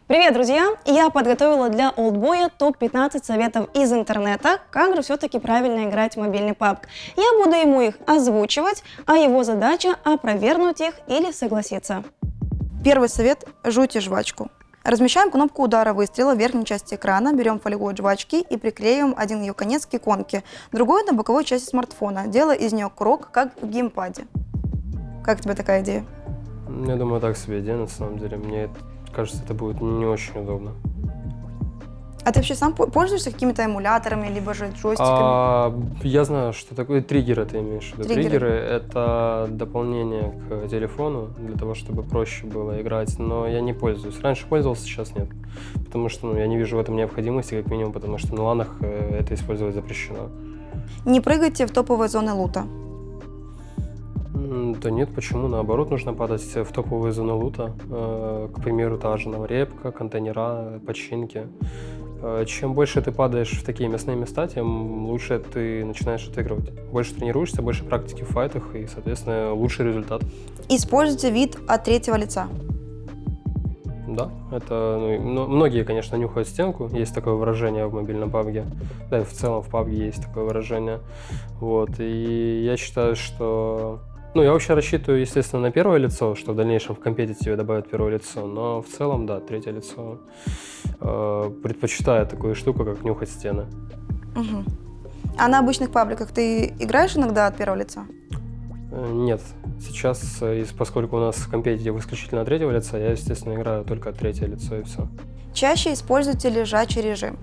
Привет, друзья! Я подготовила для олдбоя топ-15 советов из интернета, как же все-таки правильно играть в мобильный PUBG. Я буду ему их озвучивать, а его задача опровергнуть их или согласиться. Первый совет – жуйте жвачку. Размещаем кнопку удара выстрела в верхней части экрана, берем фольгу от жвачки и приклеиваем один ее конец к иконке, другой на боковой части смартфона, делая из нее круг, как в геймпаде. Как тебе такая идея? Я думаю, так себе идея, на самом деле. Мне кажется, это будет не очень удобно. А ты вообще сам пользуешься какими-то эмуляторами, либо же джойстиками? Я знаю, что такое триггеры, ты имеешь в виду. Триггеры. Это дополнение к телефону, для того, чтобы проще было играть, но я не пользуюсь. Раньше пользовался, сейчас нет. Потому что я не вижу в этом необходимости, как минимум, потому что на ланах это использовать запрещено. Не прыгайте в топовые зоны лута. Да нет, почему? Наоборот, нужно падать в топовые зоны лута. К примеру, та же новорепка, контейнера, починки. Чем больше ты падаешь в такие мясные места, тем лучше ты начинаешь отыгрывать. Больше тренируешься, больше практики в файтах и, соответственно, лучший результат. Используйте вид от третьего лица. Да, это многие, конечно, нюхают стенку, есть такое выражение в мобильном PUBG, да и в целом в PUBG есть такое выражение. Вот, и я считаю, что... я вообще рассчитываю, естественно, на первое лицо, что в дальнейшем в компетитиве добавят первое лицо, но в целом, да, третье лицо предпочитаю такую штуку, как нюхать стены. Угу. А на обычных пабликах ты играешь иногда от первого лица? Нет. Сейчас, поскольку у нас компетитив исключительно от третьего лица, я, естественно, играю только от третьего лица и все. Чаще используйте лежачий режим.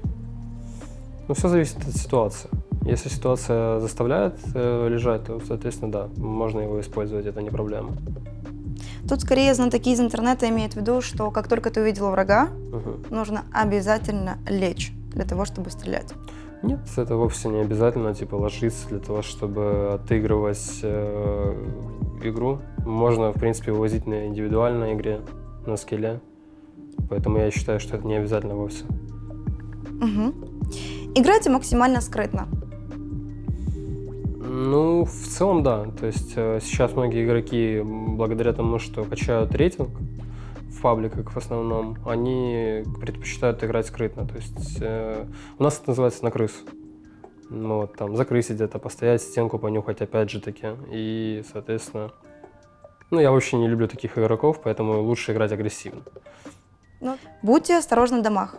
Все зависит от ситуации. Если ситуация заставляет лежать, то, соответственно, да, можно его использовать, это не проблема. Тут скорее знатоки из интернета имеют в виду, что как только ты увидел врага, нужно обязательно лечь для того, чтобы стрелять. Нет, это вовсе не обязательно, ложиться для того, чтобы отыгрывать игру. Можно, в принципе, вывозить на индивидуальной игре, на скилле. Поэтому я считаю, что это не обязательно вовсе. Угу. Играйте максимально скрытно. В целом, да. То есть сейчас многие игроки, благодаря тому, что качают рейтинг в пабликах в основном, они предпочитают играть скрытно. То есть у нас это называется на крысу. Там закрысить где-то, постоять, стенку понюхать, опять же таки. И, соответственно, я вообще не люблю таких игроков, поэтому лучше играть агрессивно. Будьте осторожны в домах.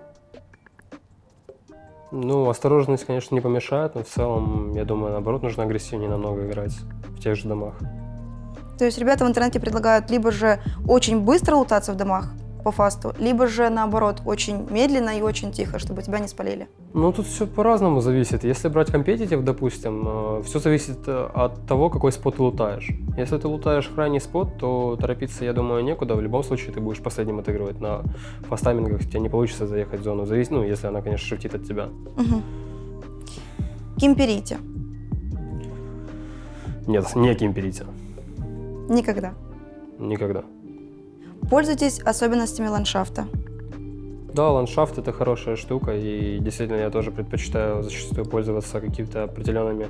Осторожность, конечно, не помешает, но в целом, я думаю, наоборот, нужно агрессивнее намного играть в тех же домах. То есть ребята в интернете предлагают либо же очень быстро лутаться в домах по фасту, либо же, наоборот, очень медленно и очень тихо, чтобы тебя не спалили. Тут все по-разному зависит. Если брать компетитив, допустим, все зависит от того, какой спот ты лутаешь. Если ты лутаешь крайний спот, то торопиться, я думаю, некуда. В любом случае ты будешь последним отыгрывать. На фастаймингах у тебя не получится заехать в зону. Если она, конечно, шифтит от тебя. Угу. Кемперите. Нет, не кемперите. Никогда. Никогда. Пользуйтесь особенностями ландшафта. Да, ландшафт — это хорошая штука, и действительно я тоже предпочитаю зачастую пользоваться какими-то определенными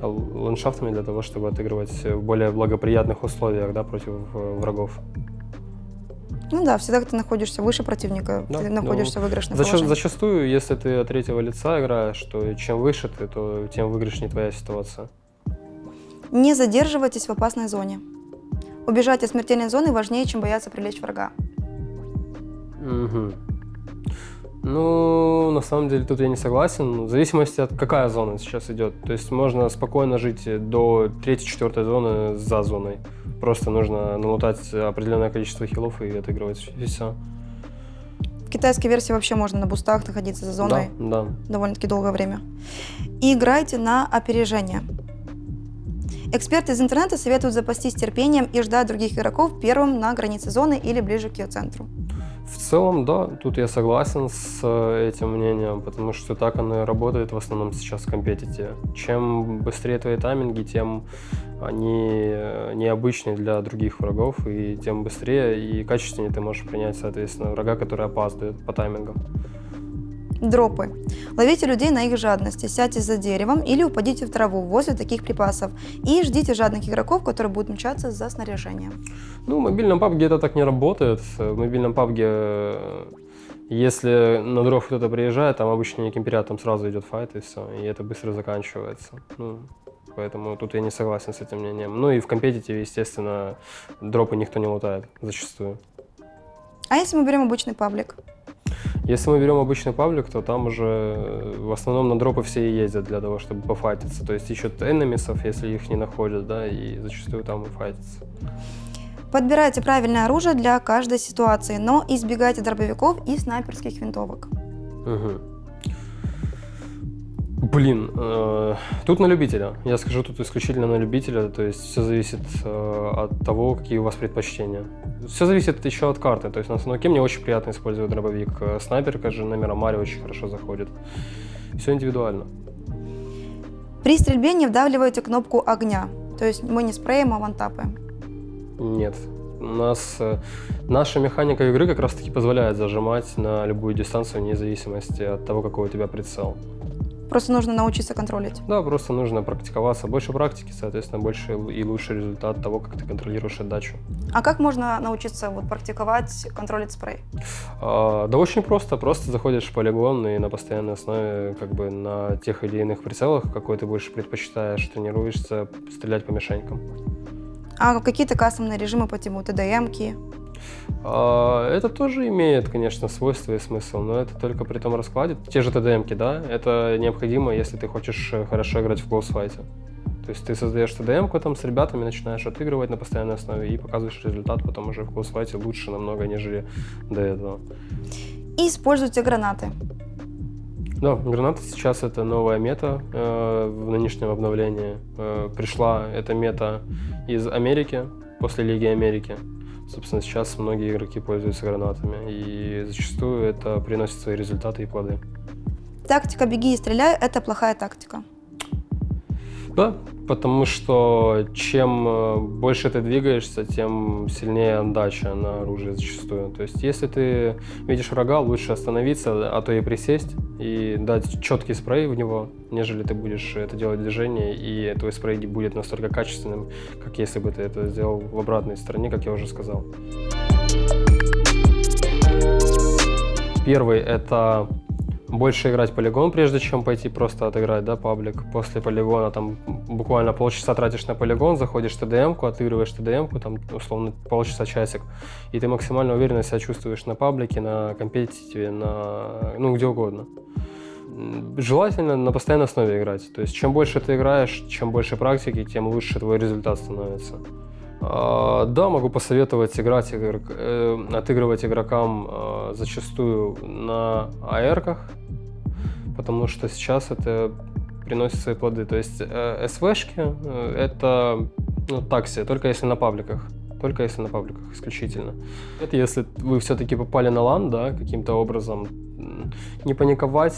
ландшафтами для того, чтобы отыгрывать в более благоприятных условиях, да, против врагов. Всегда, когда ты находишься выше противника, ты находишься в выигрышном положении. Зачастую, если ты от третьего лица играешь, то чем выше ты, то тем выигрышнее твоя ситуация. Не задерживайтесь в опасной зоне. Убежать от смертельной зоны важнее, чем бояться привлечь врага. Угу. На самом деле тут я не согласен. В зависимости от какая зона сейчас идет. То есть можно спокойно жить до 3-4 зоны за зоной. Просто нужно налутать определенное количество хилов и отыгрывать, и все. В китайской версии вообще можно на бустах находиться за зоной довольно-таки долгое время. И играйте на опережение. Эксперты из интернета советуют запастись терпением и ждать других игроков первым на границе зоны или ближе к ее центру. В целом, да, тут я согласен с этим мнением, потому что так оно и работает в основном сейчас в компетитиве. Чем быстрее твои тайминги, тем они необычные для других врагов, и тем быстрее и качественнее ты можешь принять, соответственно, врага, который опаздывает по таймингам. Дропы. Ловите людей на их жадности, сядьте за деревом или упадите в траву возле таких припасов и ждите жадных игроков, которые будут мчаться за снаряжением. В мобильном PUBG это так не работает. В мобильном PUBG Если на дров кто-то приезжает, там обычно не кемперят, там сразу идет файт и все, и это быстро заканчивается. Ну, поэтому тут я не согласен с этим мнением. Ну и в компетитиве, естественно, дропы никто не лутает зачастую. А если мы берем обычный паблик? Если мы берем обычный паблик, то там уже в основном на дропы все и ездят для того, чтобы пофайтиться. То есть ищут энемисов, если их не находят, да, и зачастую там и файтятся. Подбирайте правильное оружие для каждой ситуации, но избегайте дробовиков и снайперских винтовок. Угу. Блин, тут на любителя. Я скажу, тут исключительно на любителя, то есть все зависит от того, какие у вас предпочтения. Все зависит еще от карты, то есть на Сануке мне очень приятно использовать дробовик. Снайперка же на Мирамаре очень хорошо заходит. Все индивидуально. При стрельбе не вдавливайте кнопку огня, то есть мы не спреем, а вантапаем. Нет. Наша механика игры как раз таки позволяет зажимать на любую дистанцию вне зависимости от того, какой у тебя прицел. Просто нужно научиться контролить. Да, просто нужно практиковаться. Больше практики, соответственно, больше и лучший результат того, как ты контролируешь отдачу. А как можно научиться практиковать, контролить спрей? Да очень просто. Просто заходишь в полигон и на постоянной основе на тех или иных прицелах, какой ты больше предпочитаешь, тренируешься стрелять по мишенькам. А какие-то кастомные режимы по типу ТДМ-ки? Это тоже имеет, конечно, свойства и смысл, но это только при том раскладе. Те же ТДМ-ки, да, это необходимо, если ты хочешь хорошо играть в клоусфайте. То есть ты создаешь ТДМ-ку там с ребятами, начинаешь отыгрывать на постоянной основе и показываешь результат потом уже в клоусфайте лучше намного, нежели до этого. И используйте гранаты. Да, гранаты сейчас это новая мета в нынешнем обновлении. Пришла эта мета из Америки, после Лиги Америки. Собственно, сейчас многие игроки пользуются гранатами, и зачастую это приносит свои результаты и плоды. Тактика «беги и стреляй» — это плохая тактика. Да, потому что чем больше ты двигаешься, тем сильнее отдача на оружие зачастую. То есть если ты видишь врага, лучше остановиться, а то и присесть, и дать четкий спрей в него, нежели ты будешь это делать в движении, и твой спрей не будет настолько качественным, как если бы ты это сделал в обратной стороне, как я уже сказал. Первый — это больше играть полигон, прежде чем пойти просто отыграть, да, паблик. После полигона там буквально полчаса тратишь на полигон, заходишь в ТДМ-ку, отыгрываешь ТДМ-ку, там условно полчаса-часик, и ты максимально уверенно себя чувствуешь на паблике, на компетитиве, где угодно. Желательно на постоянной основе играть. То есть чем больше ты играешь, чем больше практики, тем лучше твой результат становится. Да, могу посоветовать отыгрывать игрокам зачастую на АР-ках, потому что сейчас это приносит свои плоды. То есть СВшки это такси, только если на пабликах. Только если на пабликах исключительно. Это если вы все-таки попали на лан, да, каким-то образом, не паниковать,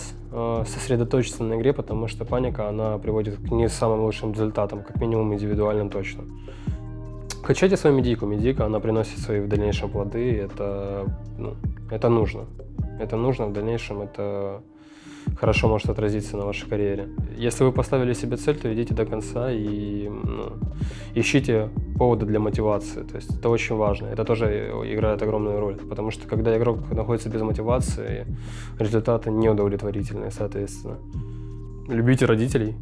сосредоточиться на игре, потому что паника, она приводит к не самым лучшим результатам, как минимум индивидуальным точно. Качайте свою медийку. Медийка, она приносит свои в дальнейшем плоды. Это нужно. Это нужно в дальнейшем. Это хорошо может отразиться на вашей карьере. Если вы поставили себе цель, то идите до конца и ищите поводы для мотивации. То есть это очень важно. Это тоже играет огромную роль. Потому что когда игрок находится без мотивации, результаты неудовлетворительные, соответственно. Любите родителей.